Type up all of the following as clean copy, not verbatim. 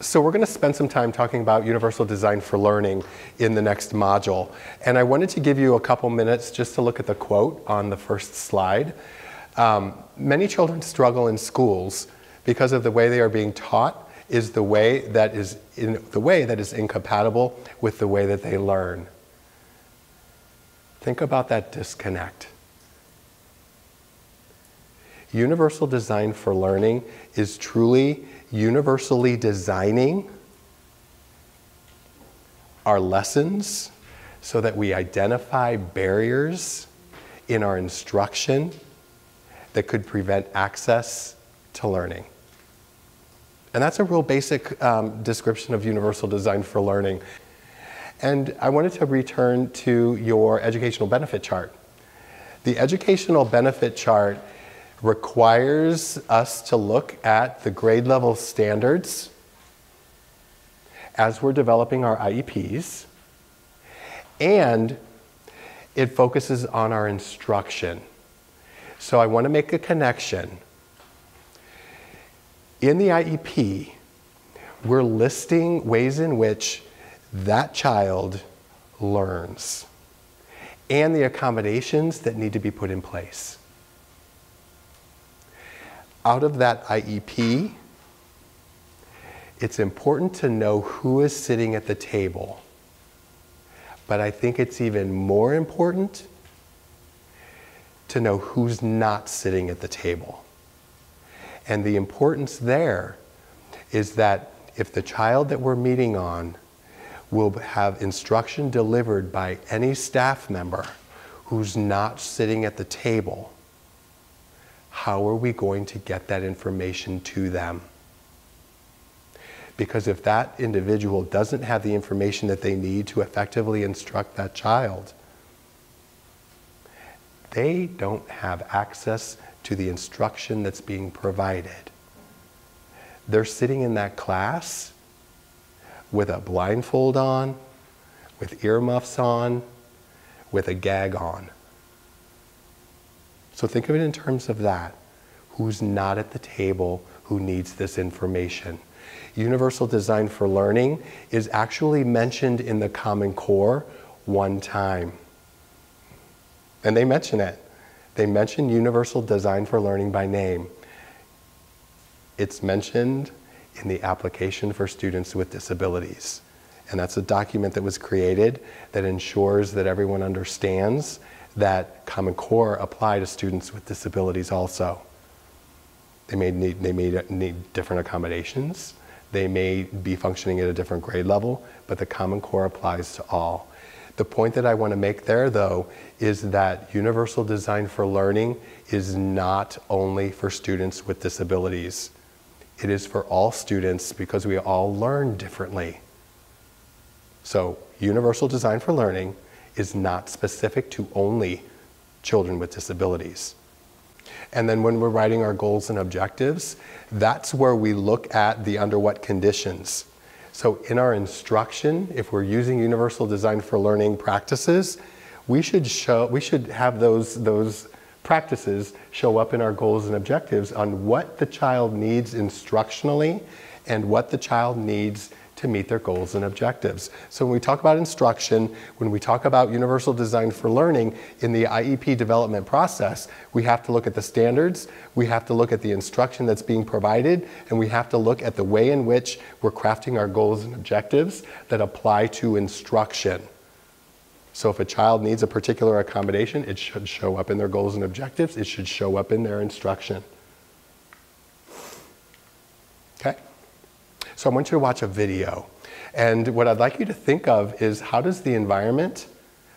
So we're going to spend some time talking about universal design for learning in the next module. And I wanted to give you a couple minutes just to look at the quote on the first slide. Many children struggle in schools because of the way they are being taught is the way that is incompatible with the way that they learn. Think about that disconnect. Universal design for learning is truly universally designing our lessons so that we identify barriers in our instruction that could prevent access to learning. And that's a real basic description of universal design for learning. And I wanted to return to your educational benefit chart. The educational benefit chart requires us to look at the grade level standards as we're developing our IEPs, and it focuses on our instruction. So I want to make a connection. In the IEP, we're listing ways in which that child learns and the accommodations that need to be put in place. Out of that IEP, it's important to know who is sitting at the table. But I think it's even more important to know who's not sitting at the table. And the importance there is that if the child that we're meeting on will have instruction delivered by any staff member who's not sitting at the table, how are we going to get that information to them? Because if that individual doesn't have the information that they need to effectively instruct that child, they don't have access to the instruction that's being provided. They're sitting in that class with a blindfold on, with earmuffs on, with a gag on. So think of it in terms of that. Who's not at the table, who needs this information? Universal design for learning is actually mentioned in the Common Core one time. And they mention it. They mention universal design for learning by name. It's mentioned in the application for students with disabilities. And that's a document that was created that ensures that everyone understands that Common Core apply to students with disabilities also. They may need different accommodations. They may be functioning at a different grade level, but the Common Core applies to all. The point that I want to make there, though, is that universal design for learning is not only for students with disabilities. It is for all students because we all learn differently. So universal design for learning is not specific to only children with disabilities. And then when we're writing our goals and objectives, that's where we look at the under what conditions. So in our instruction, if we're using universal design for learning practices, we should have those practices show up in our goals and objectives on what the child needs instructionally and what the child needs to meet their goals and objectives. So when we talk about instruction, when we talk about universal design for learning in the IEP development process, we have to look at the standards, we have to look at the instruction that's being provided, and we have to look at the way in which we're crafting our goals and objectives that apply to instruction. So if a child needs a particular accommodation, it should show up in their goals and objectives, it should show up in their instruction. Okay? So I want you to watch a video. And what I'd like you to think of is how does the environment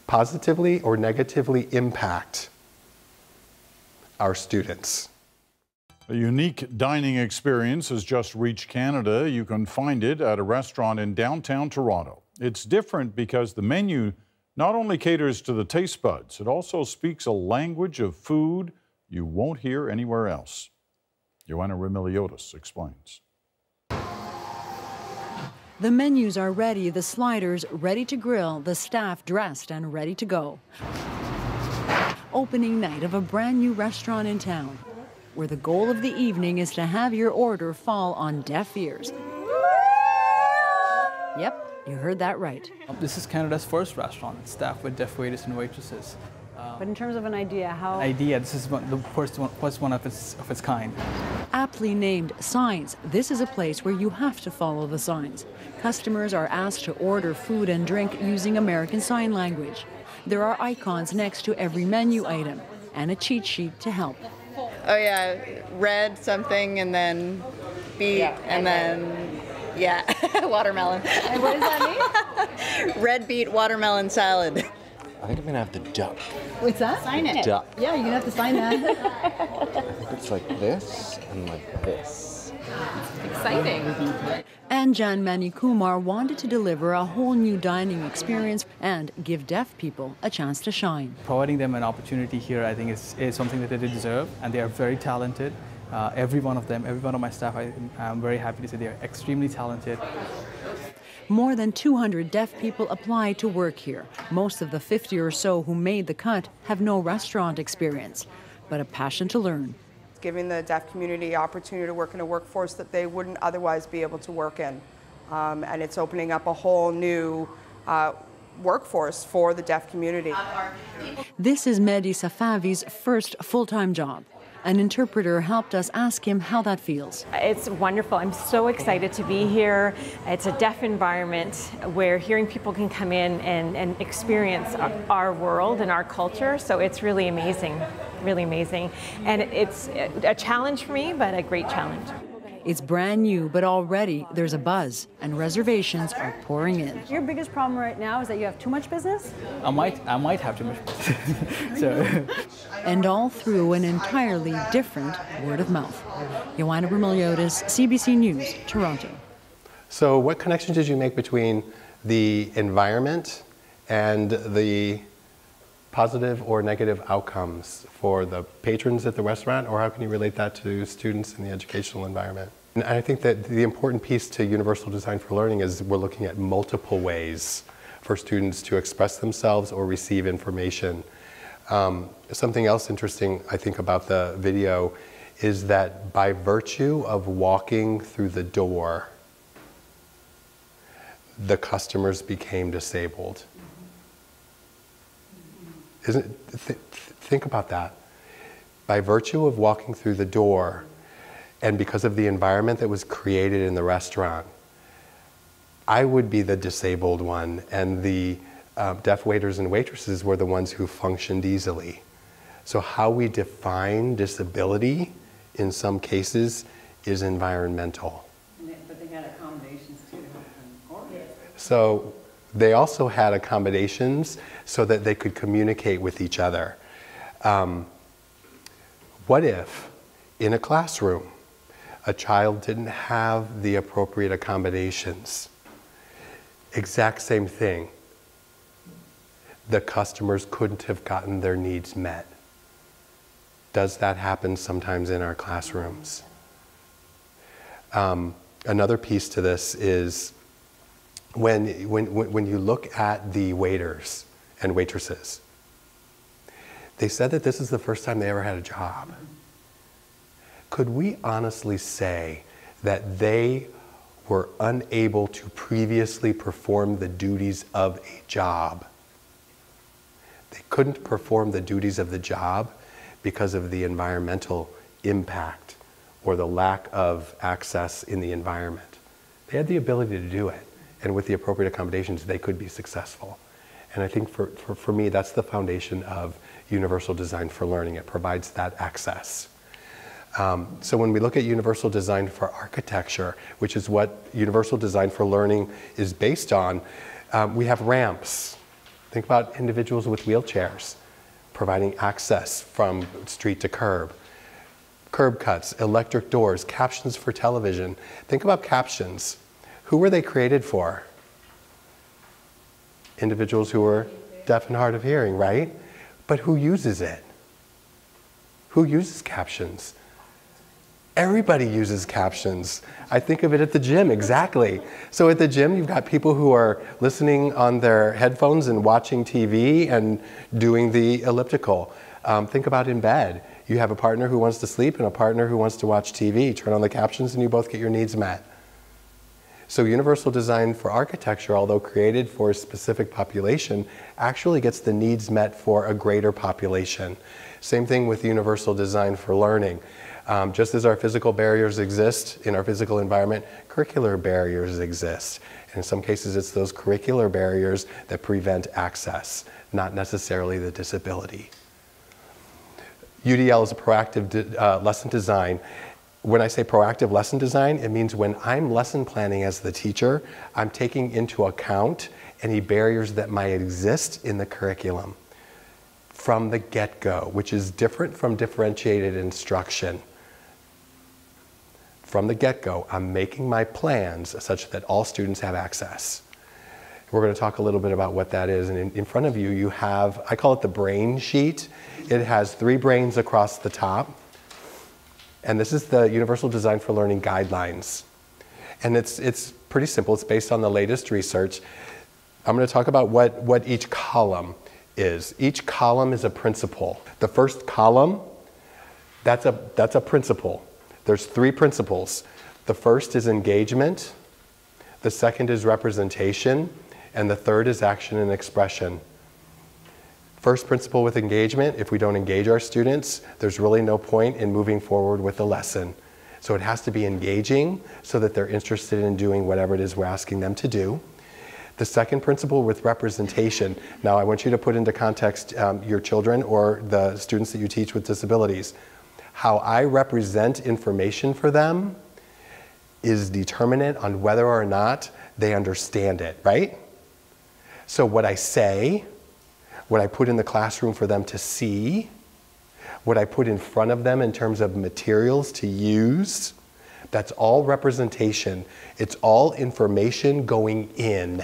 positively or negatively impact our students? A unique dining experience has just reached Canada. You can find it at a restaurant in downtown Toronto. It's different because the menu not only caters to the taste buds, it also speaks a language of food you won't hear anywhere else. Joanna Remiliotis explains. The menus are ready, the sliders ready to grill, the staff dressed and ready to go. Opening night of a brand new restaurant in town, where the goal of the evening is to have your order fall on deaf ears. Yep, you heard that right. This is Canada's first restaurant staffed with deaf waiters and waitresses. But in terms of an idea, how... This is the first one of its kind. Aptly named Signs, this is a place where you have to follow the signs. Customers are asked to order food and drink using American Sign Language. There are icons next to every menu item and a cheat sheet to help. Oh yeah, red something and then beet and then, watermelon. And what does that mean? Red beet watermelon salad. I think I'm gonna have the duck. What's that? Sign it. Duck. Yeah, you're gonna have to sign that. I think it's like this and like this. Exciting. And Jan Manikumar wanted to deliver a whole new dining experience and give deaf people a chance to shine. Providing them an opportunity here, I think, is something that they deserve, and they are very talented. Every one of them, every one of my staff, I'm very happy to say they are extremely talented. More than 200 deaf people apply to work here. Most of the 50 or so who made the cut have no restaurant experience, but a passion to learn. Giving the deaf community opportunity to work in a workforce that they wouldn't otherwise be able to work in. And it's opening up a whole new workforce for the deaf community. This is Mehdi Safavi's first full-time job. An interpreter helped us ask him how that feels. It's wonderful. I'm so excited to be here. It's a deaf environment where hearing people can come in and experience our world and our culture. So it's really amazing, really amazing. And it's a challenge for me, but a great challenge. It's brand new, but already there's a buzz and reservations are pouring in. Your biggest problem right now is that you have too much business? I might have too much business. And all through an entirely different word of mouth. Ioana Brumiliotis, CBC News, Toronto. So what connection did you make between the environment and the positive or negative outcomes for the patrons at the restaurant, or how can you relate that to students in the educational environment? And I think that the important piece to Universal Design for Learning is we're looking at multiple ways for students to express themselves or receive information. Something else interesting, I think, about the video is that by virtue of walking through the door, the customers became disabled. Think about that. By virtue of walking through the door, and because of the environment that was created in the restaurant, I would be the disabled one, and the deaf waiters and waitresses were the ones who functioned easily. So how we define disability in some cases is environmental. But they had accommodations too to help them. So they also had accommodations so that they could communicate with each other. What if in a classroom a child didn't have the appropriate accommodations? Exact same thing. The customers couldn't have gotten their needs met. Does that happen sometimes in our classrooms? Another piece to this is when you look at the waiters and waitresses, they said that this is the first time they ever had a job. Could we honestly say that they were unable to previously perform the duties of a job? They couldn't perform the duties of the job because of the environmental impact or the lack of access in the environment. They had the ability to do it, and with the appropriate accommodations, they could be successful. And I think for me, that's the foundation of Universal Design for Learning. It provides that access. So when we look at Universal Design for Architecture, which is what Universal Design for Learning is based on, we have ramps. Think about individuals with wheelchairs, providing access from street to curb. Curb cuts, electric doors, captions for television. Think about captions. Who were they created for? Individuals who are deaf and hard of hearing, right? But who uses it? Who uses captions? Everybody uses captions. I think of it at the gym, exactly. So at the gym, you've got people who are listening on their headphones and watching TV and doing the elliptical. Think about in bed. You have a partner who wants to sleep and a partner who wants to watch TV. Turn on the captions and you both get your needs met. So universal design for architecture, although created for a specific population, actually gets the needs met for a greater population. Same thing with universal design for learning. Just as our physical barriers exist in our physical environment, curricular barriers exist. And in some cases, it's those curricular barriers that prevent access, not necessarily the disability. UDL is a proactive lesson design. When I say proactive lesson design, it means when I'm lesson planning as the teacher, I'm taking into account any barriers that might exist in the curriculum from the get-go, which is different from differentiated instruction. From the get-go, I'm making my plans such that all students have access. We're going to talk a little bit about what that is. And in front of you, you have, I call it the brain sheet. It has 3 brains across the top. And this is the Universal Design for Learning Guidelines. And it's pretty simple. It's based on the latest research. I'm going to talk about what each column is. Each column is a principle. The first column, that's a principle. There's 3 principles. The first is engagement. The second is representation. And the third is action and expression. First principle with engagement, if we don't engage our students, there's really no point in moving forward with the lesson. So it has to be engaging so that they're interested in doing whatever it is we're asking them to do. The second principle with representation. Now I want you to put into context your children or the students that you teach with disabilities. How I represent information for them is determinant on whether or not they understand it, right? So what I say, what I put in the classroom for them to see, what I put in front of them in terms of materials to use, that's all representation. It's all information going in.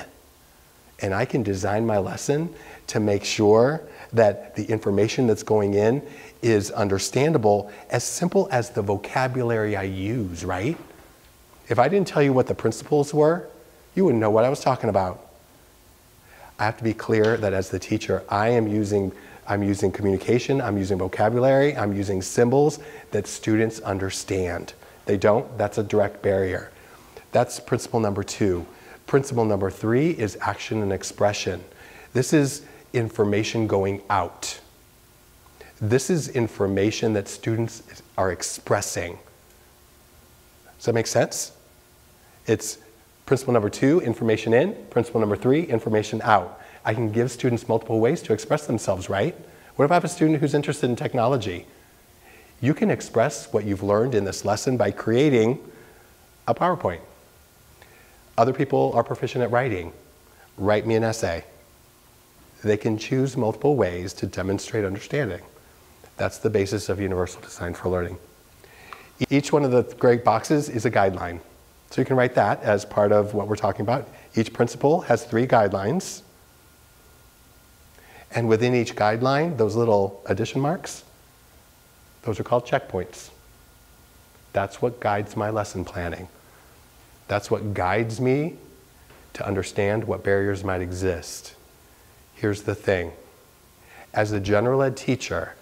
And I can design my lesson to make sure that the information that's going in is understandable, as simple as the vocabulary I use, right? If I didn't tell you what the principles were, you wouldn't know what I was talking about. I have to be clear that as the teacher, I'm using communication, I'm using vocabulary, I'm using symbols that students understand. They don't, that's a direct barrier. That's principle number 2. Principle number 3 is action and expression. This is information going out. This is information that students are expressing. Does that make sense? It's principle number 2, information in. Principle number 3, information out. I can give students multiple ways to express themselves, right? What if I have a student who's interested in technology? You can express what you've learned in this lesson by creating a PowerPoint. Other people are proficient at writing. Write me an essay. They can choose multiple ways to demonstrate understanding. That's the basis of Universal Design for Learning. Each one of the gray boxes is a guideline. So you can write that as part of what we're talking about. Each principle has 3 guidelines. And within each guideline, those little addition marks, those are called checkpoints. That's what guides my lesson planning. That's what guides me to understand what barriers might exist. Here's the thing. As a general ed teacher,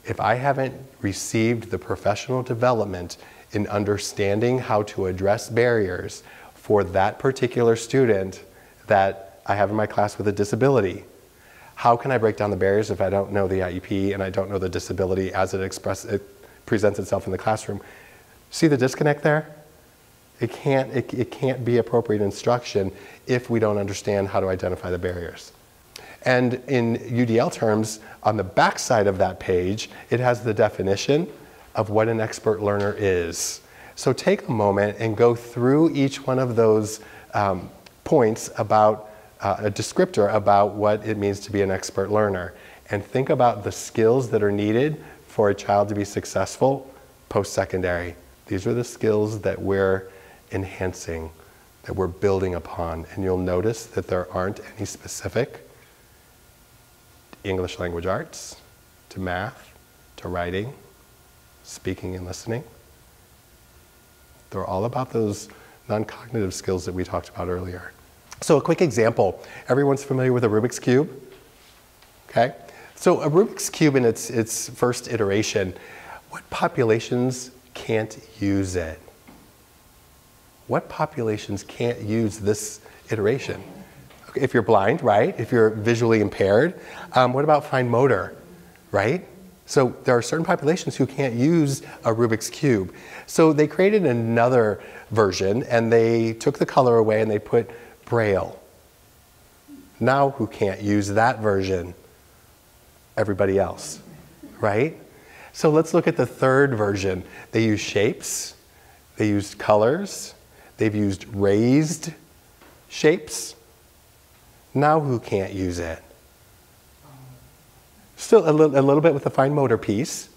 if I haven't received the professional development in understanding how to address barriers for that particular student that I have in my class with a disability, how can I break down the barriers if I don't know the IEP and I don't know the disability as it presents itself in the classroom? See the disconnect there? It can't be appropriate instruction if we don't understand how to identify the barriers. And in UDL terms, on the back side of that page, it has the definition of what an expert learner is. So take a moment and go through each one of those points about a descriptor about what it means to be an expert learner, and think about the skills that are needed for a child to be successful post-secondary. These are the skills that we're enhancing, that we're building upon, and you'll notice that there aren't any specific English language arts, to math, to writing, speaking and listening. They're all about those non-cognitive skills that we talked about earlier. So a quick example. Everyone's familiar with a Rubik's Cube? Okay? So a Rubik's Cube in its first iteration, what populations can't use it? what populations can't use this iteration? Okay, if you're blind, right? If you're visually impaired, what about fine motor, right? So there are certain populations who can't use a Rubik's Cube. So they created another version and they took the color away and they put Braille. Now who can't use that version? Everybody else, right? So let's look at the third version. They use shapes, they used colors, they've used raised shapes. Now who can't use it? Still a little bit with the fine motor piece.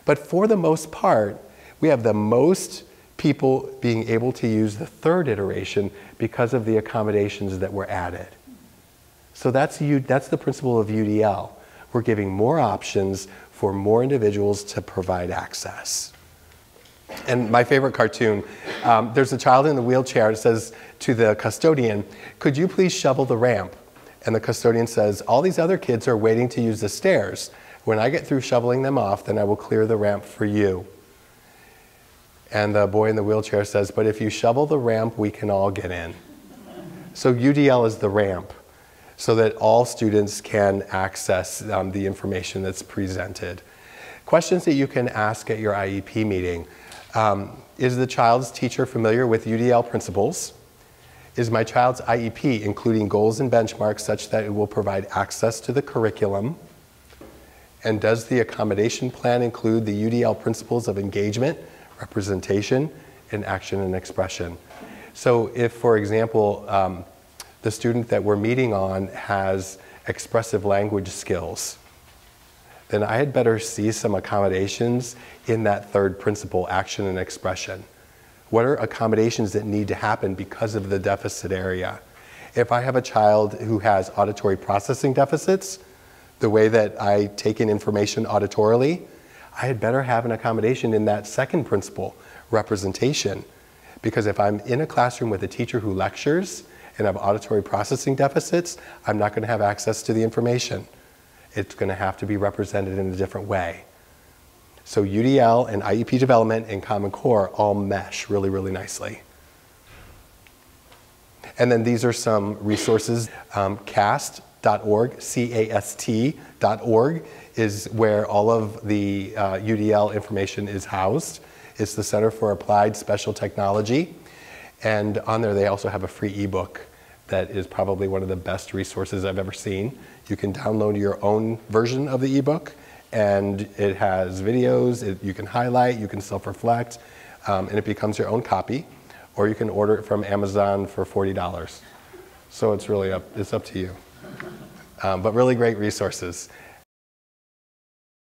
But for the most part, we have the most people being able to use the third iteration because of the accommodations that were added. So that's the principle of UDL. We're giving more options for more individuals to provide access. And my favorite cartoon, there's a child in the wheelchair. It says to the custodian, "Could you please shovel the ramp?" And the custodian says, "All these other kids are waiting to use the stairs. When I get through shoveling them off, then I will clear the ramp for you." And the boy in the wheelchair says, "But if you shovel the ramp, we can all get in." So UDL is the ramp, so that all students can access the information that's presented. Questions that you can ask at your IEP meeting. Is the child's teacher familiar with UDL principles? Is my child's IEP including goals and benchmarks such that it will provide access to the curriculum? And does the accommodation plan include the UDL principles of engagement, representation, and action and expression? So if, for example, the student that we're meeting on has expressive language skills, then I had better see some accommodations in that third principle, action and expression. What are accommodations that need to happen because of the deficit area? If I have a child who has auditory processing deficits, the way that I take in information auditorily, I had better have an accommodation in that second principle, representation. Because if I'm in a classroom with a teacher who lectures and have auditory processing deficits, I'm not going to have access to the information. It's going to have to be represented in a different way. So UDL and IEP development and Common Core all mesh really, really nicely. And then these are some resources. CAST.org, CAST.org is where all of the UDL information is housed. It's the Center for Applied Special Technology. And on there they also have a free ebook that is probably one of the best resources I've ever seen. You can download your own version of the ebook, and it has videos, you can highlight, you can self-reflect, and it becomes your own copy, or you can order it from Amazon for $40. So it's really it's up to you. But really great resources.